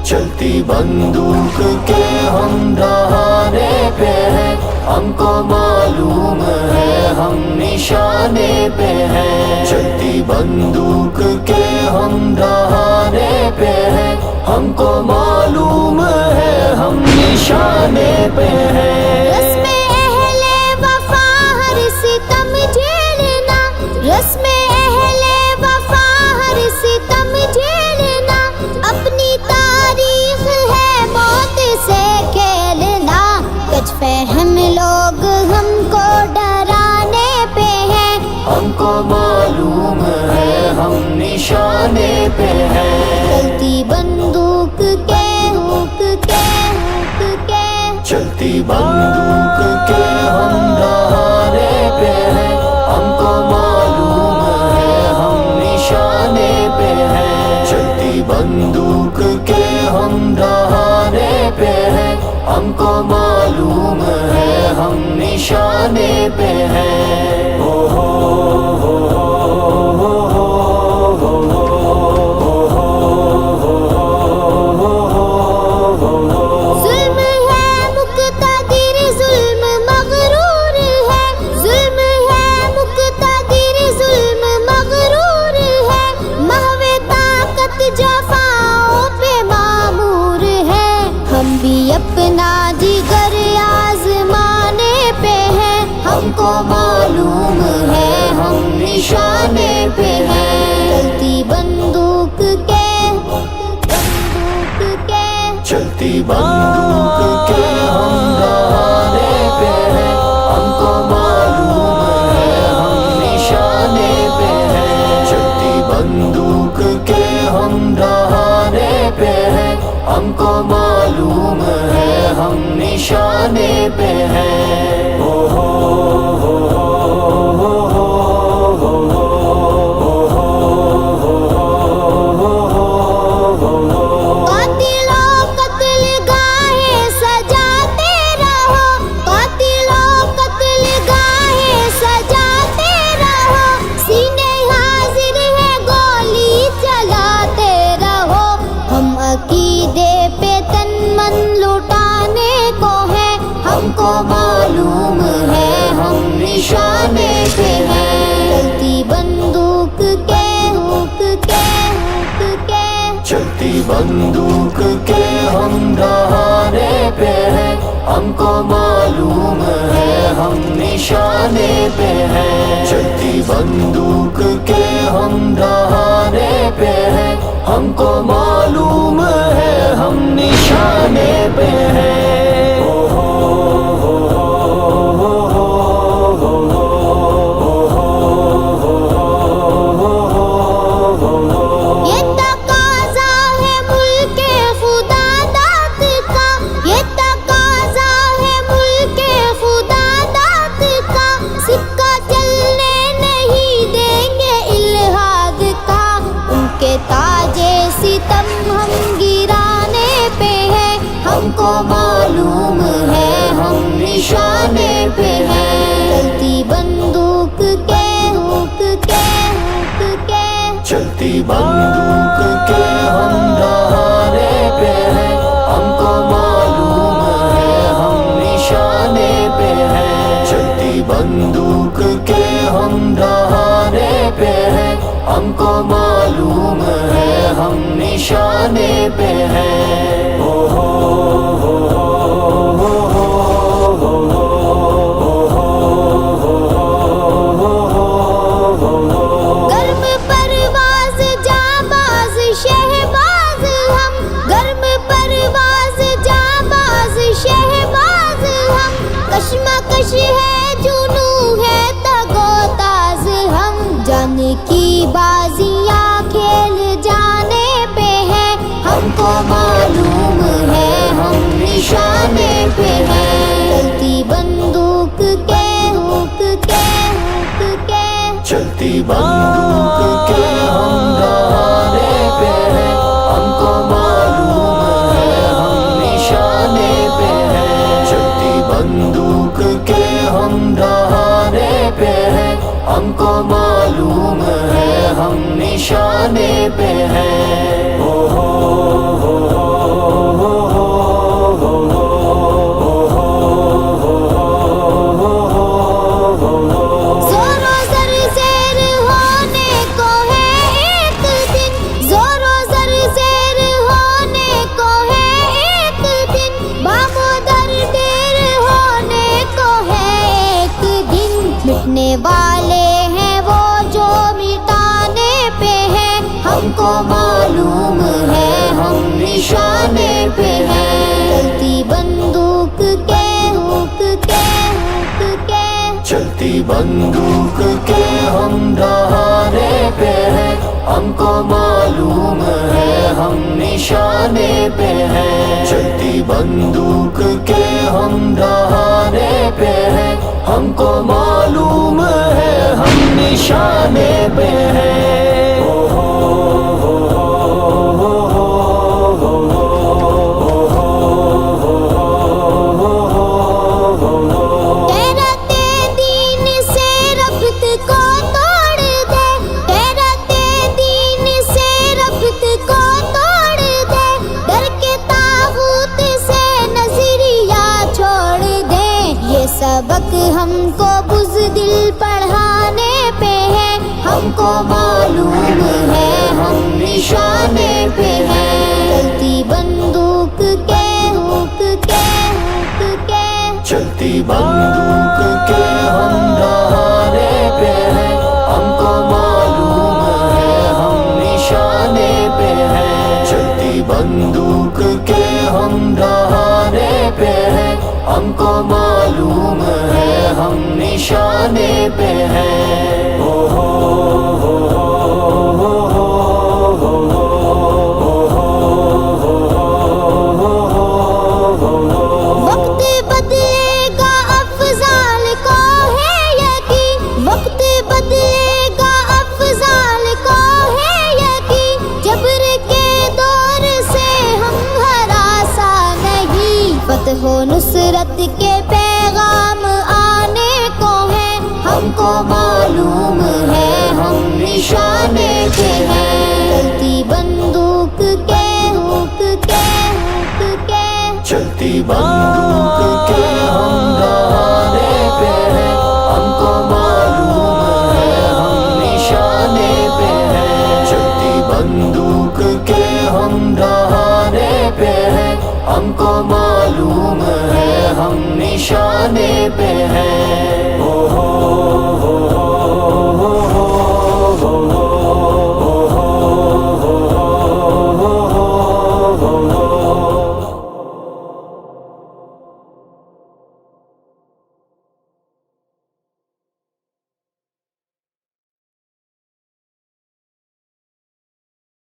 चलती बंदूक के हम दहाने पे हैं, हमको मालूम है हम निशाने पे हैं। चलती बंदूक के हम दहाने पे हैं, हमको मालूम है हम निशाने पे हैं। रस्म अहले वफा हर सितम झेलना, रस्म अहले वफा हर सितम झेलना, अपनी तारीख है मौत से खेलना। कुछ फहम लोग हमको डराने पे हैं, हमको मालूम है हम निशाने पे हैं। चलती बंदूक के हुक के हुक के, चलती बंदूक के हम दहाने पे हैं, हमको मालूम है हम निशाने पे हैं। चलती बंदूक के हम दहाने पे हैं, हमको मालूम है हम निशाने पे हैं। ओ हो हो हो हो जुल्म है मुक़्तदिर जुल्म मग़रूर है, जुल्म है मुक़्तदिर जुल्म मग़रूर है, महवे ताकत जफ़ाओं पे मामूर है। हम भी अपना जिगर आज़माने पे हैं, हमको मालूम है हम निशाने पे हैं। चलती बंदूक के बंदूक के, चलती बंदूक के हम दहाने पे हैं, हमको मालूम है हम निशाने पे हैं। चलती बंदूक के हम दहाने पे हैं, हमको मालूम है हम निशाने पे हैं। ओ हो हो हो कातिलों कत्ल गाहे सजाते रहो, कातिलों कत्ल गाहे सजाते रहो, सीने हाजिर है गोली चलाते रहो। हम अकीदे पे तन मन लुटाने को है, हमको मालूम है हम निशाने पे हैं। चलती बंदूक के हुक के हुक के, चलती बंदूक के हम दहाने पे हैं, हमको मालूम है हम निशाने पे हैं। चलती बंदूक के हम दहाने पे हैं, हमको मालूम है हम निशाने पे हैं। ओ हो हो ये तकाज़ा है मुल्के खुदा दात का, ये तकाज़ा है मुल्के खुदा दात का, सिक्का चलने नहीं देंगे इल्हाद का। उनके ताजे सितम हम गिराने पे हैं, हमको मालूम है हम निशाने पे हैं। चलती बंदूक के हुक के हुक के, चलती बंदूक के हम दहाने पे हैं, हमको मालूम है हम निशाने पे हैं। चलती बंदूक के हम दहाने पे हैं, हमको मालूम है हम निशाने पे हैं। ओ हो हो गर्म परवाज़ जाबाज शहबाज हम, गर्म परवाज़ जाबाज शहबाज हम, कश्मकश है जुनू है तगोताज हम, जान की बाजियाँ खेल जाने पे हैं, हमको मालूम है हम निशाने पे हैं। चलती बंदूक के हुक के हुक के, चलती बंदूक के हम दहाने पे हैं, हमको मालूम है हम ہم کو معلوم ہے ہم نشانے پہ ہیں، چلتی بندوق کے ہک کے ہک کے، چلتی بندوق کے ہم دہانے پہ ہیں، ہم کو معلوم ہے ہم نشانے پہ ہیں، چلتی بندوق کے ہم دہانے پہ ہیں، ہم کو معلوم ہے ہم نشانے پہ ہیں۔ سبق ہم کو بزدل پڑھانے پہ ہے، ہم کو معلوم ہے ہم نشانے پہ ہیں، چلتی بندوق کے ہک کے ہک کے، چلتی بندوق کے ہم دہانے پہ ہیں، ہم کو معلوم ہے ہم نشانے پہ ہیں، چلتی بندوق کے ہم دہانے پہ ہیں، ہم کو معلوم ہے ہم نشانے پہ ہیں۔ وقت بدلے گا افضال کو ہے یقین، وقت بدلے گا افضال کو ہے یقین، جبر کے دور سے ہم ہراساں نہیں، فتح و نصرت کے پیغام آنے کو ہے، ہم کو معلوم ہے ہم نشانے پہ ہیں، چلتی بندوق کے ہک کے ہک کے، چلتی بندوق کے ہم دہانے پہ ہیں، ہم کو معلوم ہے ہم نشانے پہ ہیں، چلتی بندوق کے ہم دہانے پہ ہیں، ہم کو